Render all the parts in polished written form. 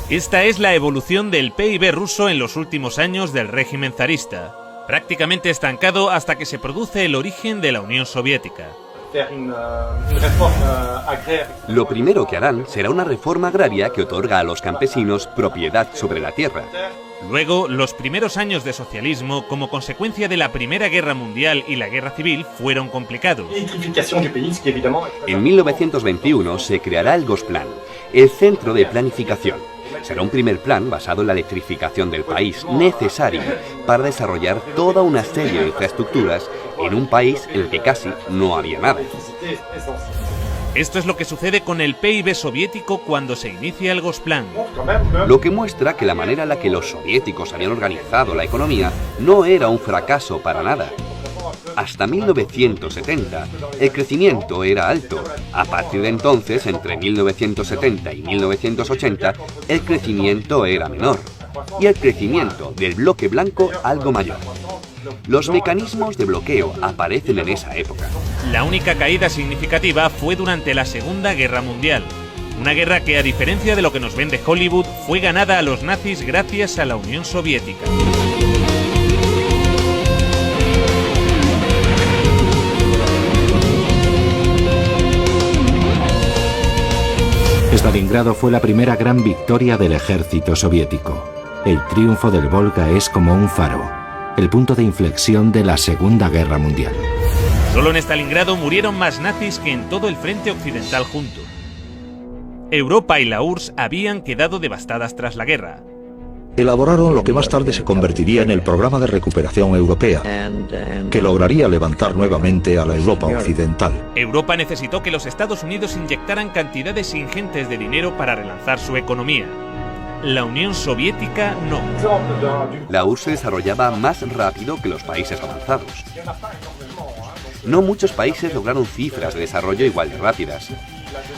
Esta es la evolución del PIB ruso en los últimos años del régimen zarista, prácticamente estancado hasta que se produce el origen de la Unión Soviética. Lo primero que harán será una reforma agraria que otorga a los campesinos propiedad sobre la tierra. Luego, los primeros años de socialismo, como consecuencia de la Primera Guerra Mundial y la Guerra Civil, fueron complicados. En 1921 se creará el Gosplan, el Centro de Planificación. Será un primer plan basado en la electrificación del país, necesario para desarrollar toda una serie de infraestructuras en un país en el que casi no había nada. Esto es lo que sucede con el PIB soviético cuando se inicia el Gosplan. Lo que muestra que la manera en la que los soviéticos habían organizado la economía no era un fracaso para nada. Hasta 1970, el crecimiento era alto. A partir de entonces, entre 1970 y 1980, el crecimiento era menor. Y el crecimiento del bloque blanco algo mayor. Los mecanismos de bloqueo aparecen en esa época. La única caída significativa fue durante la Segunda Guerra Mundial. Una guerra que, a diferencia de lo que nos vende Hollywood, fue ganada a los nazis gracias a la Unión Soviética. Stalingrado fue la primera gran victoria del ejército soviético. El triunfo del Volga es como un faro, el punto de inflexión de la Segunda Guerra Mundial. Solo en Stalingrado murieron más nazis que en todo el frente occidental junto. Europa y la URSS habían quedado devastadas tras la guerra. Elaboraron lo que más tarde se convertiría en el Programa de Recuperación Europea, que lograría levantar nuevamente a la Europa occidental. Europa necesitó que los Estados Unidos inyectaran cantidades ingentes de dinero para relanzar su economía. La Unión Soviética no. La URSS se desarrollaba más rápido que los países avanzados. No muchos países lograron cifras de desarrollo igual de rápidas.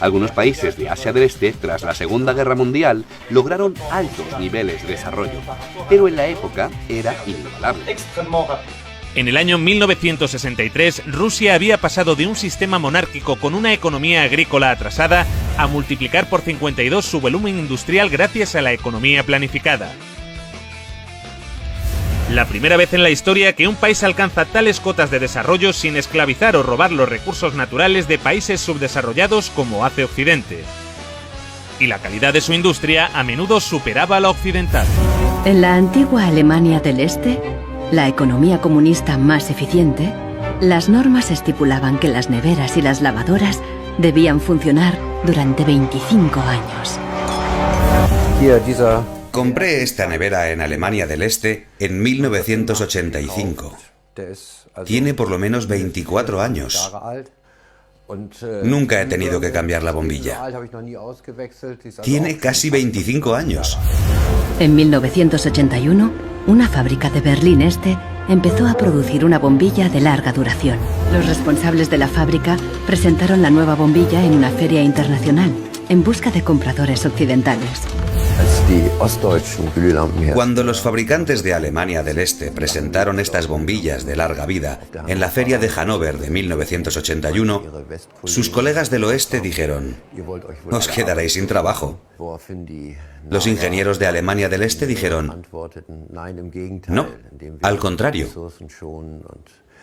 Algunos países de Asia del Este, tras la Segunda Guerra Mundial, lograron altos niveles de desarrollo, pero en la época era inigualable. En el año 1963, Rusia había pasado de un sistema monárquico con una economía agrícola atrasada a multiplicar por 52 su volumen industrial gracias a la economía planificada. La primera vez en la historia que un país alcanza tales cotas de desarrollo sin esclavizar o robar los recursos naturales de países subdesarrollados como hace Occidente. Y la calidad de su industria a menudo superaba la occidental. En la antigua Alemania del Este, la economía comunista más eficiente, las normas estipulaban que las neveras y las lavadoras debían funcionar durante 25 años. Compré esta nevera en Alemania del Este en 1985. Tiene por lo menos 24 años. Nunca he tenido que cambiar la bombilla. Tiene casi 25 años. En 1981, una fábrica de Berlín Este empezó a producir una bombilla de larga duración. Los responsables de la fábrica presentaron la nueva bombilla en una feria internacional en busca de compradores occidentales. Cuando los fabricantes de Alemania del Este presentaron estas bombillas de larga vida en la feria de Hannover de 1981, sus colegas del oeste dijeron: «Os quedaréis sin trabajo». Los ingenieros de Alemania del Este dijeron: «No, al contrario.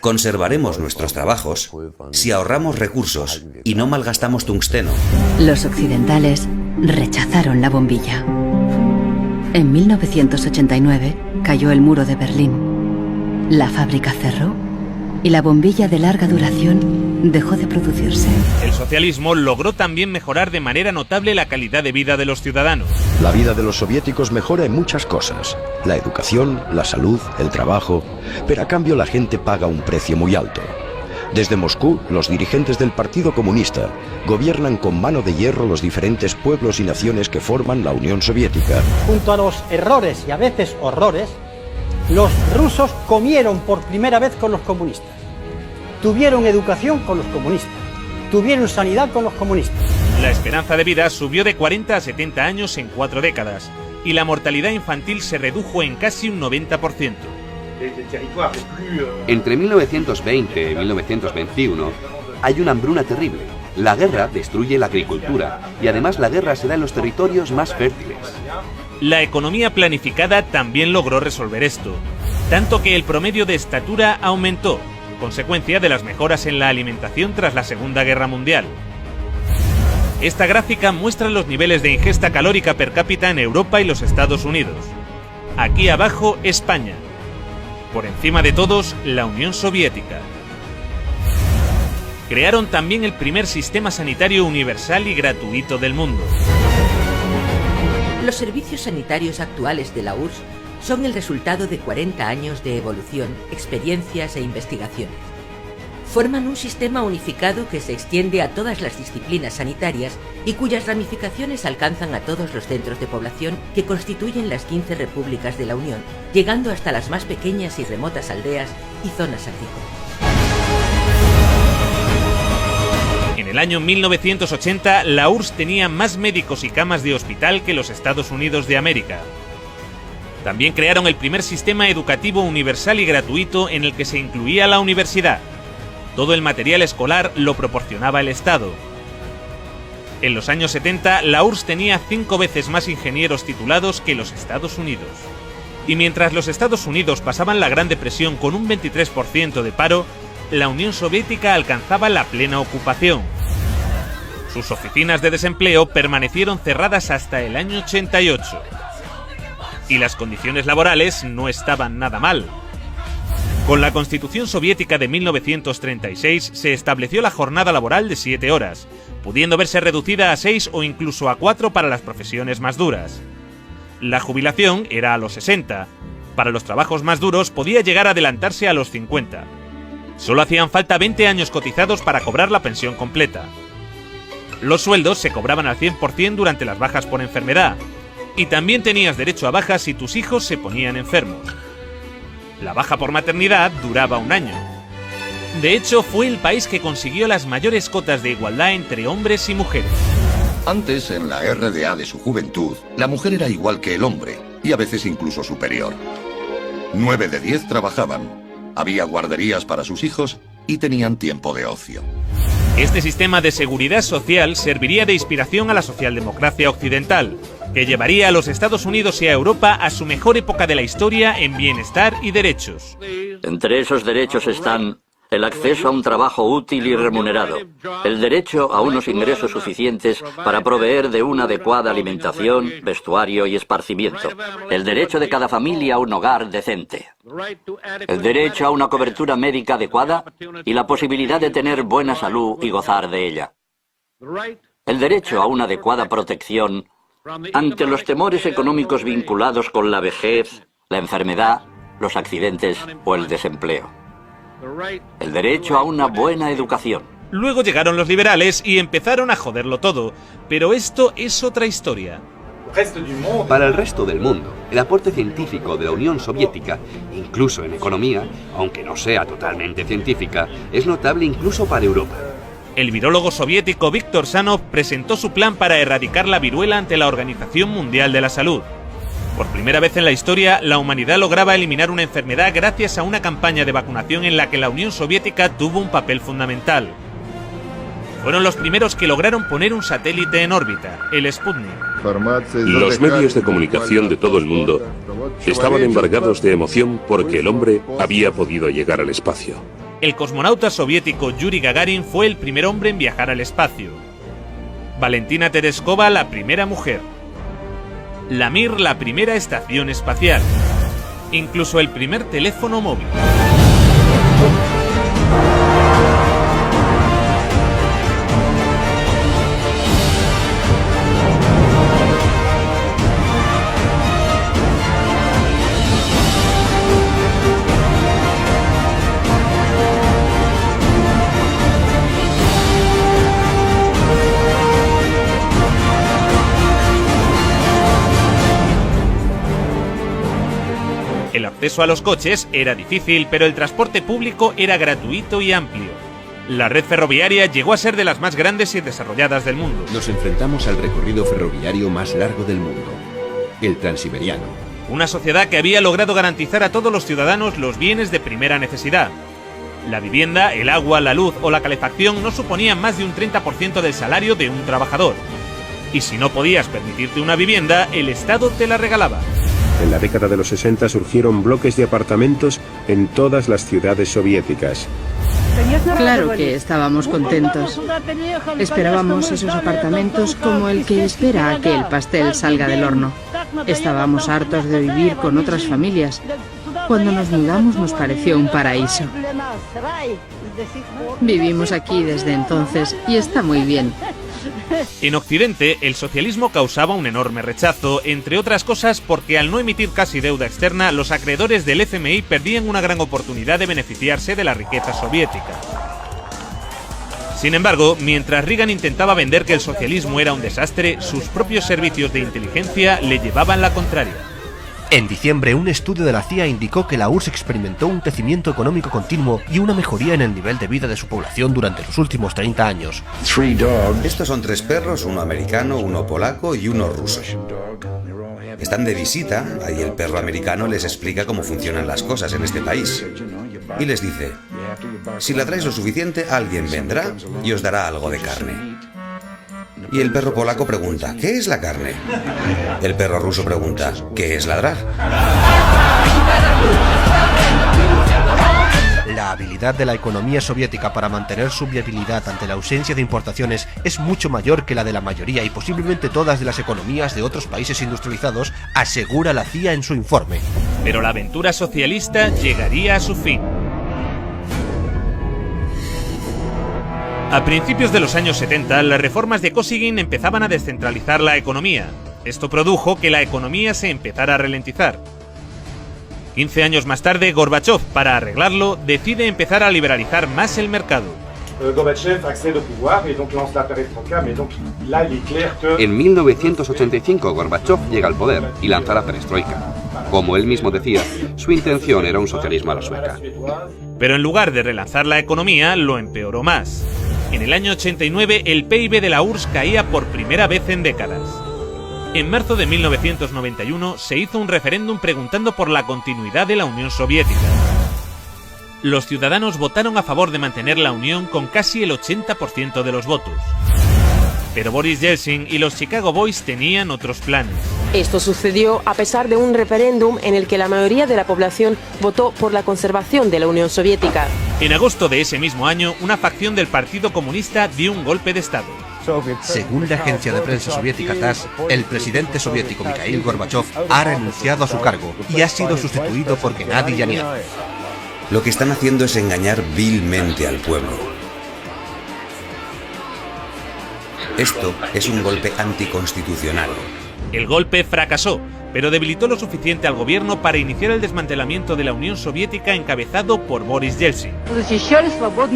Conservaremos nuestros trabajos si ahorramos recursos y no malgastamos tungsteno». Los occidentales rechazaron la bombilla. En 1989 cayó el muro de Berlín. La fábrica cerró y la bombilla de larga duración dejó de producirse. El socialismo logró también mejorar de manera notable la calidad de vida de los ciudadanos. La vida de los soviéticos mejora en muchas cosas: la educación, la salud, el trabajo, pero a cambio la gente paga un precio muy alto. Desde Moscú, los dirigentes del Partido Comunista gobiernan con mano de hierro los diferentes pueblos y naciones que forman la Unión Soviética. Junto a los errores y a veces horrores, los rusos comieron por primera vez con los comunistas. Tuvieron educación con los comunistas. Tuvieron sanidad con los comunistas. La esperanza de vida subió de 40 a 70 años en 4 décadas y la mortalidad infantil se redujo en casi un 90%. Entre 1920 y 1921 hay una hambruna terrible. La guerra destruye la agricultura y además la guerra se da en los territorios más fértiles. La economía planificada también logró resolver esto, tanto que el promedio de estatura aumentó, consecuencia de las mejoras en la alimentación tras la Segunda Guerra Mundial. Esta gráfica muestra los niveles de ingesta calórica per cápita en Europa y los Estados Unidos. Aquí abajo, España. Por encima de todos, la Unión Soviética. Crearon también el primer sistema sanitario universal y gratuito del mundo. Los servicios sanitarios actuales de la URSS son el resultado de 40 años de evolución, experiencias e investigaciones. Forman un sistema unificado que se extiende a todas las disciplinas sanitarias y cuyas ramificaciones alcanzan a todos los centros de población que constituyen las 15 repúblicas de la Unión, llegando hasta las más pequeñas y remotas aldeas y zonas agrícolas. En el año 1980, la URSS tenía más médicos y camas de hospital que los Estados Unidos de América. También crearon el primer sistema educativo universal y gratuito en el que se incluía la universidad. Todo el material escolar lo proporcionaba el Estado. En los años 70, la URSS tenía 5 veces más ingenieros titulados que los Estados Unidos. Y mientras los Estados Unidos pasaban la Gran Depresión con un 23% de paro, la Unión Soviética alcanzaba la plena ocupación. Sus oficinas de desempleo permanecieron cerradas hasta el año 88. Y las condiciones laborales no estaban nada mal. Con la Constitución Soviética de 1936 se estableció la jornada laboral de 7 horas, pudiendo verse reducida a 6 o incluso a 4 para las profesiones más duras. La jubilación era a los 60. Para los trabajos más duros podía llegar a adelantarse a los 50. Solo hacían falta 20 años cotizados para cobrar la pensión completa. Los sueldos se cobraban al 100% durante las bajas por enfermedad, y también tenías derecho a bajas si tus hijos se ponían enfermos. La baja por maternidad duraba 1 año. De hecho, fue el país que consiguió las mayores cotas de igualdad entre hombres y mujeres. Antes, en la RDA de su juventud, la mujer era igual que el hombre, y a veces incluso superior. 9 de 10 trabajaban. Había guarderías para sus hijos y tenían tiempo de ocio. Este sistema de seguridad social serviría de inspiración a la socialdemocracia occidental, que llevaría a los Estados Unidos y a Europa a su mejor época de la historia en bienestar y derechos. Entre esos derechos están el acceso a un trabajo útil y remunerado, el derecho a unos ingresos suficientes para proveer de una adecuada alimentación, vestuario y esparcimiento, el derecho de cada familia a un hogar decente, el derecho a una cobertura médica adecuada y la posibilidad de tener buena salud y gozar de ella, el derecho a una adecuada protección ante los temores económicos vinculados con la vejez, la enfermedad, los accidentes o el desempleo. El derecho a una buena educación. Luego llegaron los liberales y empezaron a joderlo todo, pero esto es otra historia. Para el resto del mundo, el aporte científico de la Unión Soviética, incluso en economía, aunque no sea totalmente científica, es notable incluso para Europa. El virólogo soviético Viktor Sanov presentó su plan para erradicar la viruela ante la Organización Mundial de la Salud. Por primera vez en la historia, la humanidad lograba eliminar una enfermedad gracias a una campaña de vacunación en la que la Unión Soviética tuvo un papel fundamental. Fueron los primeros que lograron poner un satélite en órbita, el Sputnik. Los medios de comunicación de todo el mundo estaban embargados de emoción porque el hombre había podido llegar al espacio. El cosmonauta soviético Yuri Gagarin fue el primer hombre en viajar al espacio. Valentina Tereskova, la primera mujer. La Mir, la primera estación espacial. Incluso el primer teléfono móvil. El acceso a los coches era difícil, pero el transporte público era gratuito y amplio. La red ferroviaria llegó a ser de las más grandes y desarrolladas del mundo. Nos enfrentamos al recorrido ferroviario más largo del mundo, el Transiberiano. Una sociedad que había logrado garantizar a todos los ciudadanos los bienes de primera necesidad. La vivienda, el agua, la luz o la calefacción no suponían más de un 30% del salario de un trabajador. Y si no podías permitirte una vivienda, el Estado te la regalaba. En la década de los 60 surgieron bloques de apartamentos en todas las ciudades soviéticas. Claro que estábamos contentos. Esperábamos esos apartamentos como el que espera a que el pastel salga del horno. Estábamos hartos de vivir con otras familias. Cuando nos mudamos nos pareció un paraíso. Vivimos aquí desde entonces y está muy bien. En Occidente, el socialismo causaba un enorme rechazo, entre otras cosas porque al no emitir casi deuda externa, los acreedores del FMI perdían una gran oportunidad de beneficiarse de la riqueza soviética. Sin embargo, mientras Reagan intentaba vender que el socialismo era un desastre, sus propios servicios de inteligencia le llevaban la contraria. En diciembre, un estudio de la CIA indicó que la URSS experimentó un crecimiento económico continuo y una mejoría en el nivel de vida de su población durante los últimos 30 años. Estos son 3 perros, uno americano, uno polaco y uno ruso. Están de visita, ahí el perro americano les explica cómo funcionan las cosas en este país. Y les dice, si ladráis lo suficiente, alguien vendrá y os dará algo de carne. Y el perro polaco pregunta, ¿qué es la carne? El perro ruso pregunta, ¿qué es ladrar? La habilidad de la economía soviética para mantener su viabilidad ante la ausencia de importaciones es mucho mayor que la de la mayoría y posiblemente todas de las economías de otros países industrializados, asegura la CIA en su informe. Pero la aventura socialista llegaría a su fin. A principios de los años 70, las reformas de Kosygin empezaban a descentralizar la economía. Esto produjo que la economía se empezara a ralentizar. 15 años más tarde, Gorbachov, para arreglarlo, decide empezar a liberalizar más el mercado. En 1985, Gorbachov llega al poder y lanza la perestroika. Como él mismo decía, su intención era un socialismo a la sueca. Pero en lugar de relanzar la economía, lo empeoró más. En el año 89, el PIB de la URSS caía por primera vez en décadas. En marzo de 1991 se hizo un referéndum preguntando por la continuidad de la Unión Soviética. Los ciudadanos votaron a favor de mantener la Unión con casi el 80% de los votos. Pero Boris Yeltsin y los Chicago Boys tenían otros planes. Esto sucedió a pesar de un referéndum en el que la mayoría de la población votó por la conservación de la Unión Soviética. En agosto de ese mismo año, una facción del Partido Comunista dio un golpe de Estado. Según la agencia de prensa soviética TASS, el presidente soviético Mikhail Gorbachov ha renunciado a su cargo y ha sido sustituido por Gennady Yanin. Lo que están haciendo es engañar vilmente al pueblo. Esto es un golpe anticonstitucional. El golpe fracasó, pero debilitó lo suficiente al gobierno para iniciar el desmantelamiento de la Unión Soviética encabezado por Boris Yeltsin.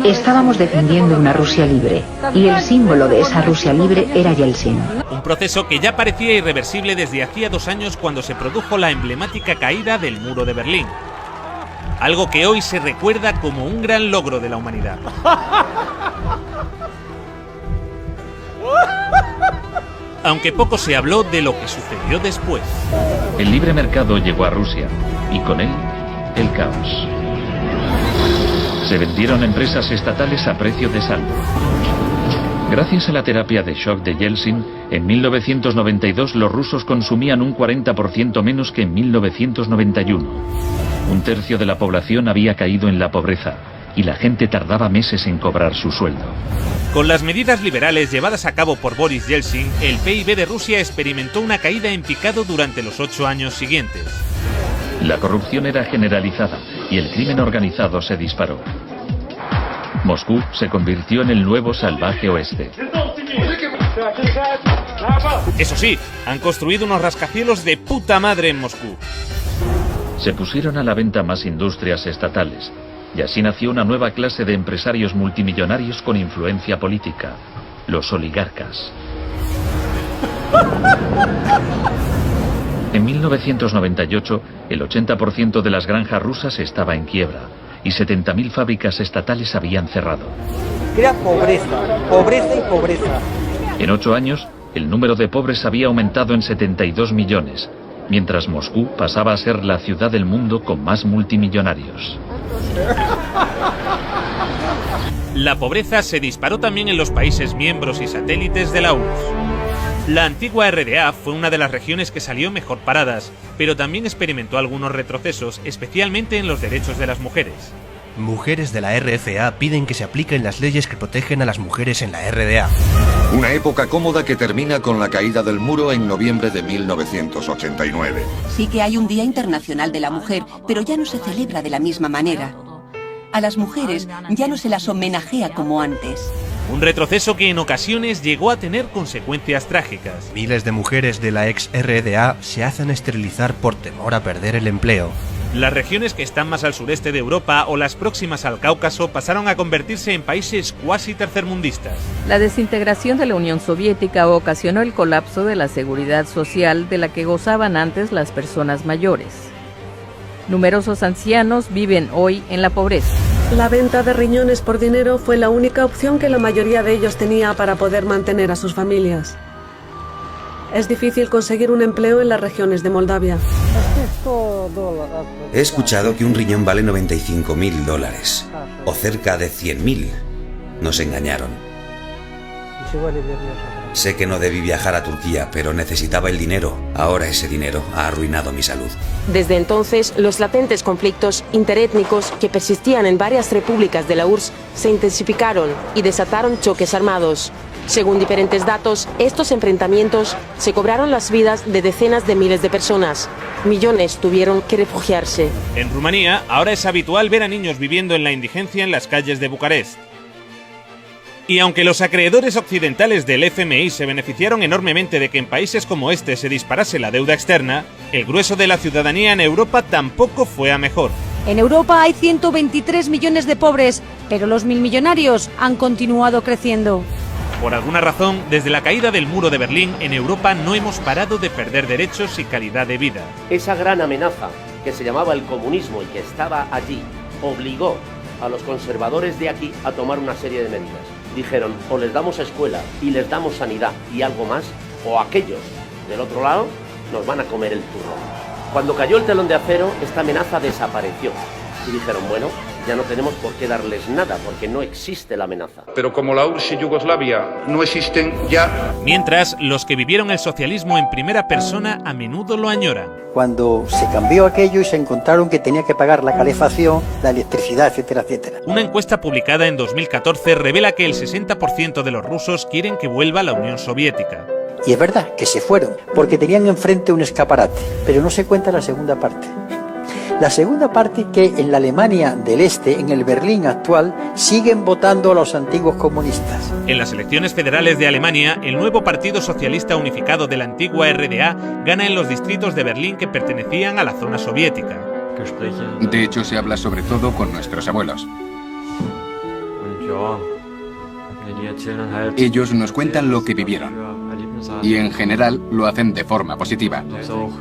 Estábamos defendiendo una Rusia libre, y el símbolo de esa Rusia libre era Yeltsin. Un proceso que ya parecía irreversible desde hacía 2 años cuando se produjo la emblemática caída del muro de Berlín. Algo que hoy se recuerda como un gran logro de la humanidad. Aunque poco se habló de lo que sucedió después. El libre mercado llegó a Rusia, y con él, el caos. Se vendieron empresas estatales a precio de saldo. Gracias a la terapia de shock de Yeltsin, en 1992 los rusos consumían un 40% menos que en 1991. 1/3 de la población había caído en la pobreza, y la gente tardaba meses en cobrar su sueldo. Con las medidas liberales llevadas a cabo por Boris Yeltsin, el PIB de Rusia experimentó una caída en picado durante los 8 años siguientes. La corrupción era generalizada y el crimen organizado se disparó. Moscú se convirtió en el nuevo salvaje oeste. Eso sí, han construido unos rascacielos de puta madre en Moscú. Se pusieron a la venta más industrias estatales. Y así nació una nueva clase de empresarios multimillonarios con influencia política, los oligarcas. En 1998, el 80% de las granjas rusas estaba en quiebra y 70.000 fábricas estatales habían cerrado. Crea pobreza, pobreza y pobreza. En 8 años, el número de pobres había aumentado en 72 millones, mientras Moscú pasaba a ser la ciudad del mundo con más multimillonarios. La pobreza se disparó también en los países miembros y satélites de la URSS. La antigua RDA fue una de las regiones que salió mejor paradas, pero también experimentó algunos retrocesos, especialmente en los derechos de las mujeres. Mujeres de la RFA piden que se apliquen las leyes que protegen a las mujeres en la RDA. Una época cómoda que termina con la caída del muro en noviembre de 1989. Sí que hay un Día Internacional de la Mujer, pero ya no se celebra de la misma manera. A las mujeres ya no se las homenajea como antes. Un retroceso que en ocasiones llegó a tener consecuencias trágicas. Miles de mujeres de la ex RDA se hacen esterilizar por temor a perder el empleo. Las regiones que están más al sureste de Europa o las próximas al Cáucaso pasaron a convertirse en países cuasi tercermundistas. La desintegración de la Unión Soviética ocasionó el colapso de la seguridad social de la que gozaban antes las personas mayores. Numerosos ancianos viven hoy en la pobreza. La venta de riñones por dinero fue la única opción que la mayoría de ellos tenía para poder mantener a sus familias. Es difícil conseguir un empleo en las regiones de Moldavia. He escuchado que un riñón vale $95.000, o cerca de 100.000. Nos engañaron. Sé que no debí viajar a Turquía, pero necesitaba el dinero. Ahora ese dinero ha arruinado mi salud. Desde entonces, los latentes conflictos interétnicos que persistían en varias repúblicas de la URSS se intensificaron y desataron choques armados. Según diferentes datos, estos enfrentamientos se cobraron las vidas de decenas de miles de personas. Millones tuvieron que refugiarse. En Rumanía, ahora es habitual ver a niños viviendo en la indigencia en las calles de Bucarest. Y aunque los acreedores occidentales del FMI se beneficiaron enormemente de que en países como este se disparase la deuda externa, el grueso de la ciudadanía en Europa tampoco fue a mejor. En Europa hay 123 millones de pobres, pero los milmillonarios han continuado creciendo. Por alguna razón, desde la caída del muro de Berlín, en Europa no hemos parado de perder derechos y calidad de vida. Esa gran amenaza, que se llamaba el comunismo y que estaba allí, obligó a los conservadores de aquí a tomar una serie de medidas. Dijeron, o les damos escuela y les damos sanidad y algo más, o aquellos del otro lado nos van a comer el turrón. Cuando cayó el telón de acero, esta amenaza desapareció. Y dijeron, bueno, ya no tenemos por qué darles nada, porque no existe la amenaza. Pero como la URSS y Yugoslavia no existen ya... Mientras, los que vivieron el socialismo en primera persona a menudo lo añoran. Cuando se cambió aquello y se encontraron que tenía que pagar la calefacción, la electricidad, etcétera, etcétera. Una encuesta publicada en 2014 revela que el 60% de los rusos quieren que vuelva la Unión Soviética. Y es verdad que se fueron, porque tenían enfrente un escaparate, pero no se cuenta la segunda parte. La segunda parte, que en la Alemania del Este, en el Berlín actual, siguen votando a los antiguos comunistas. En las elecciones federales de Alemania, el nuevo Partido Socialista Unificado de la antigua RDA gana en los distritos de Berlín que pertenecían a la zona soviética. De hecho, se habla sobre todo con nuestros abuelos. Ellos nos cuentan lo que vivieron. Y en general lo hacen de forma positiva.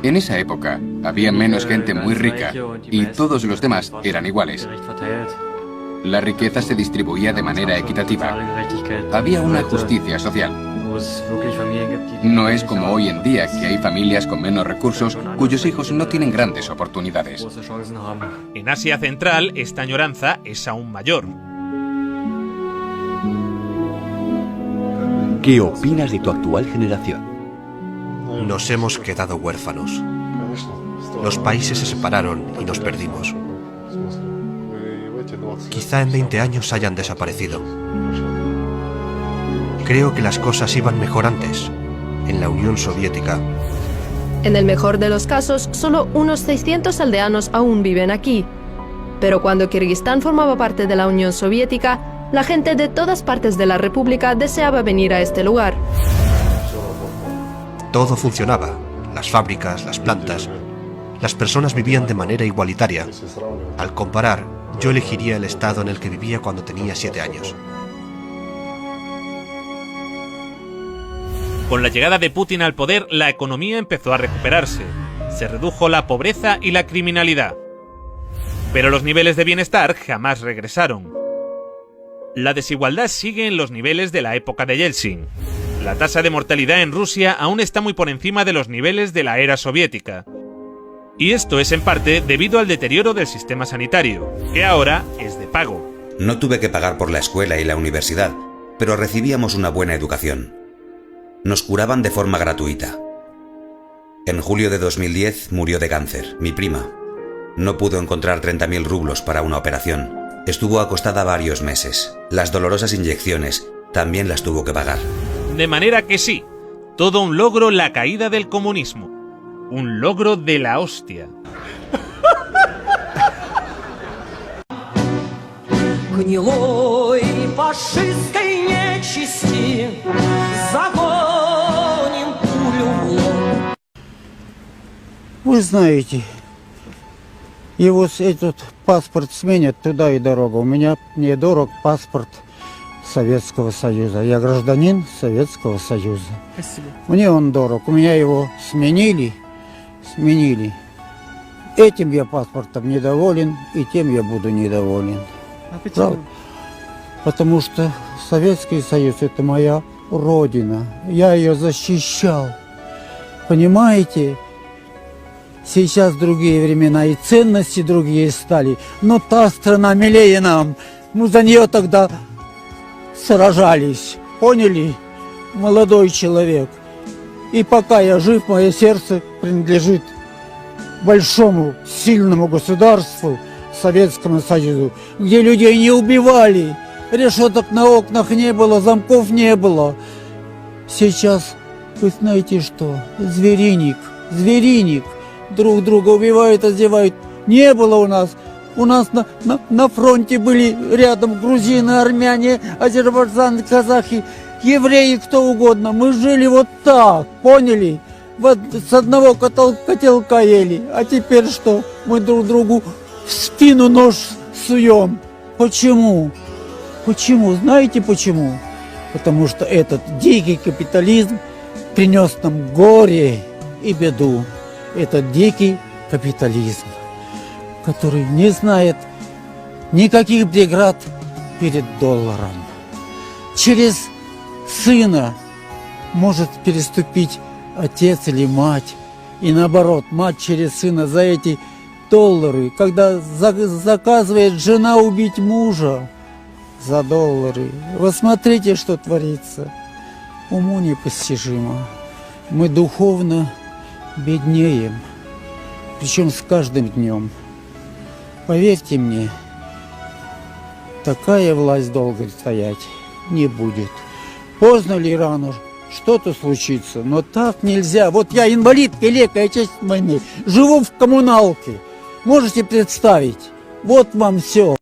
En esa época había menos gente muy rica y todos los demás eran iguales. La riqueza se distribuía de manera equitativa. Había una justicia social. No es como hoy en día, que hay familias con menos recursos cuyos hijos no tienen grandes oportunidades. En Asia Central, esta añoranza es aún mayor. ¿Qué opinas de tu actual generación? Nos hemos quedado huérfanos. Los países se separaron y nos perdimos. Quizá en 20 años hayan desaparecido. Creo que las cosas iban mejor antes, en la Unión Soviética. En el mejor de los casos, solo unos 600 aldeanos aún viven aquí. Pero cuando Kirguistán formaba parte de la Unión Soviética, la gente de todas partes de la República deseaba venir a este lugar. Todo funcionaba. Las fábricas, las plantas. Las personas vivían de manera igualitaria. Al comparar, yo elegiría el estado en el que vivía cuando tenía 7 años. Con la llegada de Putin al poder, la economía empezó a recuperarse. Se redujo la pobreza y la criminalidad. Pero los niveles de bienestar jamás regresaron. La desigualdad sigue en los niveles de la época de Yeltsin. La tasa de mortalidad en Rusia aún está muy por encima de los niveles de la era soviética. Y esto es en parte debido al deterioro del sistema sanitario, que ahora es de pago. No tuve que pagar por la escuela y la universidad, pero recibíamos una buena educación. Nos curaban de forma gratuita. En julio de 2010 murió de cáncer, mi prima. No pudo encontrar 30.000 rublos para una operación. Estuvo acostada varios meses. Las dolorosas inyecciones también las tuvo que pagar. De manera que sí, todo un logro la caída del comunismo. Un logro de la hostia. Гнилой фашистской нечисти загоним пулю в лоб. Вы знаете, его этот паспорт сменят туда и дорога. У меня не дорог паспорт Советского Союза. Я гражданин Советского Союза. Спасибо. Мне он дорог. У меня его сменили. Этим я паспортом недоволен, и тем я буду недоволен. А почему? Потому что Советский Союз — это моя родина. Я ее защищал. Понимаете? Сейчас другие времена, и ценности другие стали. Но та страна милее нам. Мы за нее тогда сражались. Поняли? Молодой человек. И пока я жив, мое сердце принадлежит большому, сильному государству, Советскому Союзу, где людей не убивали, решеток на окнах не было, замков не было. Сейчас, вы знаете что, звериник, друг друга убивают, одевают. Не было у нас. У нас на фронте были рядом грузины, армяне, азербайджанцы, казахи, евреи, кто угодно. Мы жили вот так, поняли? Вот с одного котелка ели. А теперь что? Мы друг другу в спину нож суем. Почему? Почему? Знаете почему? Потому что этот дикий капитализм принес нам горе и беду. Этот дикий капитализм, который не знает никаких преград перед долларом. Через сына может переступить отец или мать. И наоборот, мать через сына за эти доллары. Когда заказывает жена убить мужа за доллары. Вы смотрите, что творится. Уму непостижимо. Мы духовно беднеем. Причем с каждым днем. Поверьте мне, такая власть долго стоять не будет. Поздно ли рано что-то случится, но так нельзя. Вот я инвалид, Великая Отечественной войны, живу в коммуналке. Можете представить? Вот вам все.